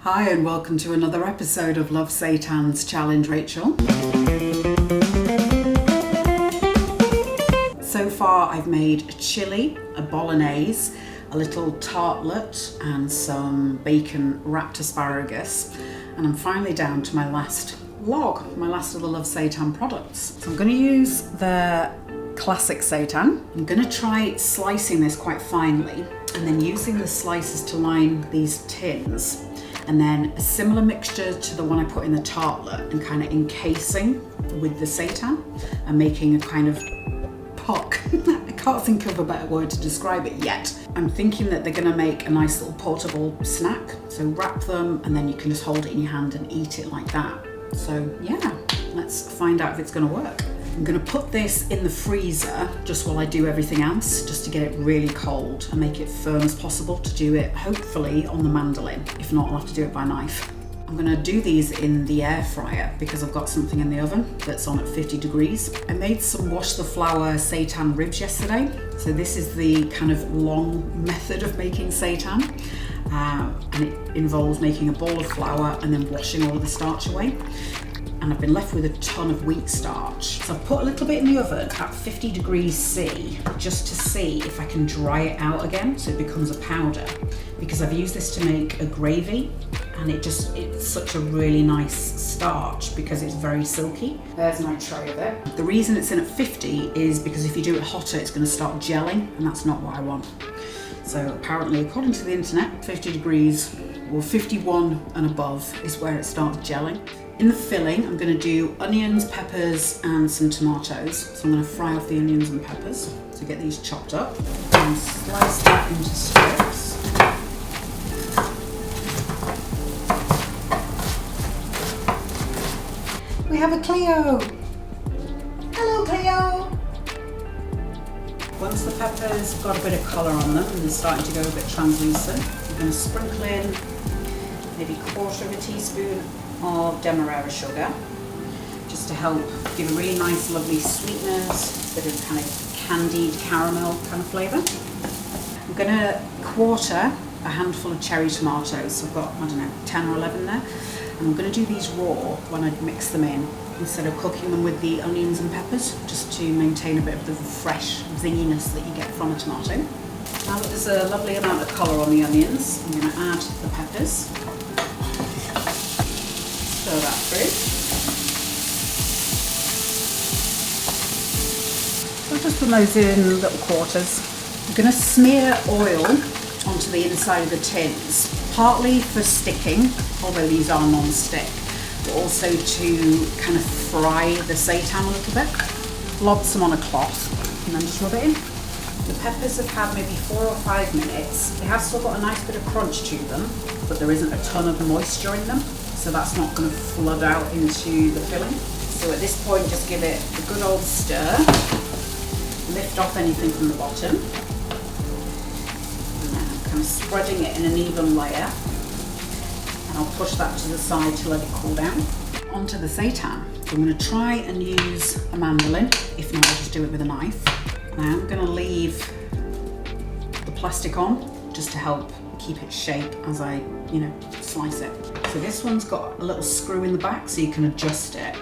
Hi and welcome to another episode of Love Seitan's Challenge Rachel. So far I've made a chili, a bolognese, a little tartlet and some bacon wrapped asparagus, and I'm finally down to my last log, my last of the Love Seitan products. So I'm going to use the classic seitan. I'm going to try slicing this quite finely and then using the slices to line these tins, and then a similar mixture to the one I put in the tartlet and kind of encasing with the seitan and making a kind of pock. I can't think of a better word to describe it yet. I'm thinking that they're going to make a nice little portable snack. So wrap them and then you can just hold it in your hand and eat it like that. So yeah, let's find out if it's going to work. I'm going to put this in the freezer just while I do everything else, just to get it really cold and make it firm as possible to do it hopefully on the mandolin. If not, I'll have to do it by knife. I'm going to do these in the air fryer because I've got something in the oven that's on at 50 degrees. I made some wash the flour seitan ribs yesterday. So this is the kind of long method of making seitan. And it involves making a bowl of flour and then washing all of the starch away. And I've been left with a ton of wheat starch. So I've put a little bit in the oven at 50 degrees C just to see if I can dry it out again so it becomes a powder, because I've used this to make a gravy and it's such a really nice starch because it's very silky. There's my tray of it. The reason it's in at 50 is because if you do it hotter it's going to start gelling, and that's not what I want. So apparently, according to the internet, 50 degrees or 51 and above is where it starts gelling. In the filling, I'm going to do onions, peppers, and some tomatoes. So I'm going to fry off the onions and peppers to get these chopped up and slice that into strips. We have a Cleo! Hello, Cleo! Once the peppers got a bit of colour on them and they're starting to go a bit translucent, I'm going to sprinkle in maybe 1/4 of a teaspoon of demerara sugar, just to help give a really nice lovely sweetness, a bit of kind of candied caramel kind of flavour. I'm going to quarter a handful of cherry tomatoes, so I've got, I don't know, 10 or 11 there, and I'm going to do these raw when I mix them in, instead of cooking them with the onions and peppers, just to maintain a bit of the fresh zinginess that you get from a tomato. Now that there's a lovely amount of colour on the onions, I'm going to add the peppers. Stir that through. So I'll just put those in little quarters. I'm going to smear oil onto the inside of the tins, partly for sticking, although these are non-stick, but also to kind of fry the seitan a little bit. Lob some on a cloth and then just rub it in. The peppers have had maybe 4 or 5 minutes. They have still got a nice bit of crunch to them, but there isn't a ton of moisture in them, so that's not going to flood out into the filling. So at this point, just give it a good old stir, lift off anything from the bottom, and then I'm kind of spreading it in an even layer, and I'll push that to the side to let it cool down. Onto the seitan. So I'm going to try and use a mandolin, if not I'll just do it with a knife. Now I'm going to leave the plastic on just to help keep its shape as I, slice it. So this one's got a little screw in the back so you can adjust it,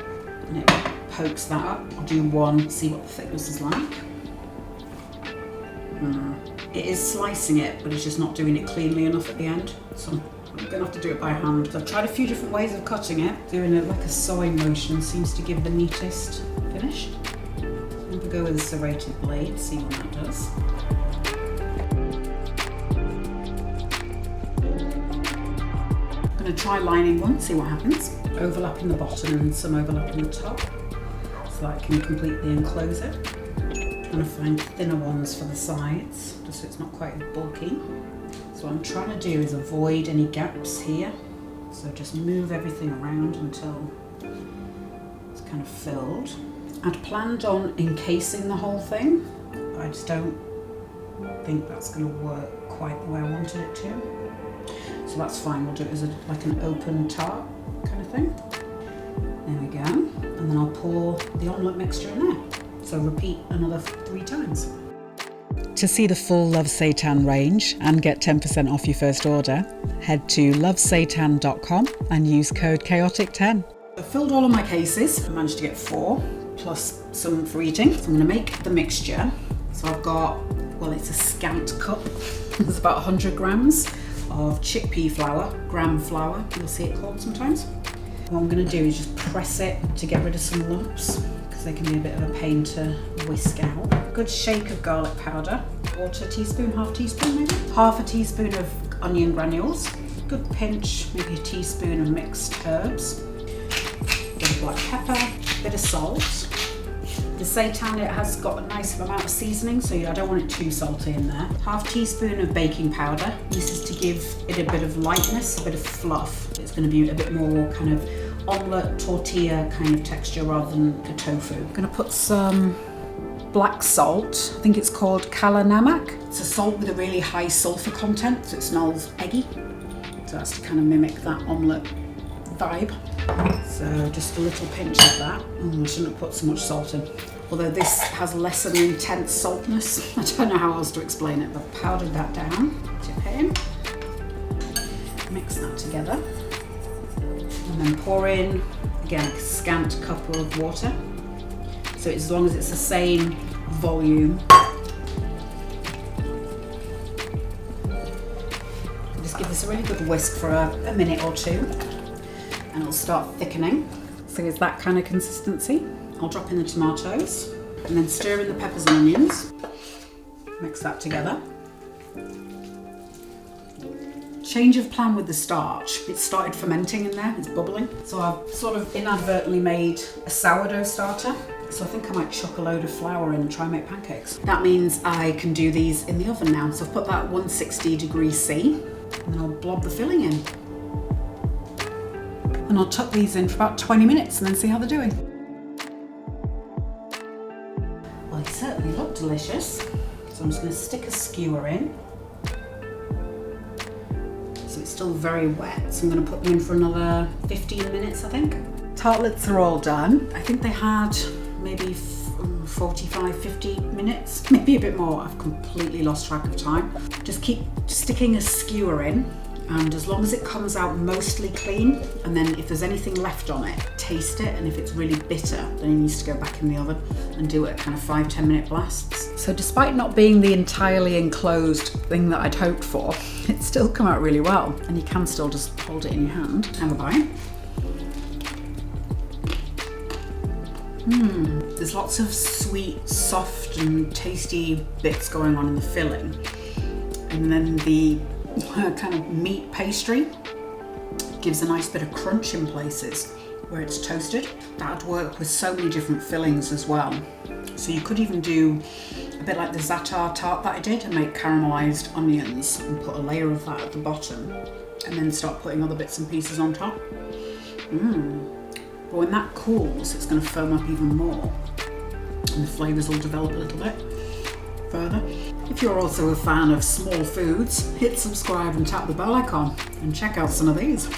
and it pokes that up. I'll do one, see what the thickness is like. It is slicing it, but it's just not doing it cleanly enough at the end. So I'm going to have to do it by hand. I've tried a few different ways of cutting it. Doing it like a sewing motion seems to give the neatest finish. I'm going to go with a serrated blade, see what that does. I'm going to try lining one, see what happens. Overlapping the bottom and some overlapping the top, so that I can completely enclose it. I'm going to find thinner ones for the sides, just so it's not quite as bulky. So what I'm trying to do is avoid any gaps here. So just move everything around until it's kind of filled. I'd planned on encasing the whole thing, but I just don't think that's going to work quite the way I wanted it to. So that's fine, we'll do it as like an open tart kind of thing. There we go. And then I'll pour the omelette mixture in there. So repeat another 3 times. To see the full Love Seitan range and get 10% off your first order, head to loveseitan.com and use code chaotic10. I filled all of my cases. I managed to get 4 plus some for eating. So I'm going to make the mixture. So I've got, well, it's a scant cup. It's about 100 grams of chickpea flour, gram flour, you'll see it called sometimes. What I'm going to do is just press it to get rid of some lumps, because they can be a bit of a pain to whisk out. A good shake of garlic powder, quarter teaspoon, half teaspoon maybe. Half a teaspoon of onion granules, good pinch, maybe a teaspoon of mixed herbs, a bit of black pepper, a bit of salt. The seitan, it has got a nice amount of seasoning, so I don't want it too salty in there. Half teaspoon of baking powder. This is to give it a bit of lightness, a bit of fluff. It's going to be a bit more kind of omelette, tortilla kind of texture rather than a tofu. I'm going to put some black salt. I think it's called kala namak. It's a salt with a really high sulfur content, so it smells eggy. So that's to kind of mimic that omelette vibe. So just a little pinch of that. I shouldn't have put so much salt in. Although this has less of an intense saltness. I don't know how else to explain it, but powdered that down. Dip it in. Mix that together. And then pour in, again, a scant cup of water. So as long as it's the same volume. Just give this a really good whisk for a minute or two. And it'll start thickening. So it's that kind of consistency. I'll drop in the tomatoes and then stir in the peppers and onions. Mix that together. Change of plan with the starch. It started fermenting in there, it's bubbling. So I've sort of inadvertently made a sourdough starter. So I think I might chuck a load of flour in and try and make pancakes. That means I can do these in the oven now. So I've put that 160 degrees C and then I'll blob the filling in. And I'll tuck these in for about 20 minutes and then see how they're doing. Well, they certainly look delicious. So I'm just going to stick a skewer in. So it's still very wet. So I'm going to put them in for another 15 minutes, I think. Tartlets are all done. I think they had maybe 45, 50 minutes, maybe a bit more. I've completely lost track of time. Just keep sticking a skewer in. And as long as it comes out mostly clean, and then if there's anything left on it, taste it, and if it's really bitter, then it needs to go back in the oven and do it at kind of 5-10 minute blasts. So despite not being the entirely enclosed thing that I'd hoped for, it's still come out really well. And you can still just hold it in your hand. Have a bite. There's lots of sweet, soft and tasty bits going on in the filling. And then the kind of meat pastry gives a nice bit of crunch in places where it's toasted. That would work with so many different fillings as well. So you could even do a bit like the za'atar tart that I did and make caramelized onions and put a layer of that at the bottom and then start putting other bits and pieces on top. But when that cools, it's going to foam up even more and the flavours will develop a little bit further. If you're also a fan of small foods, hit subscribe and tap the bell icon and check out some of these.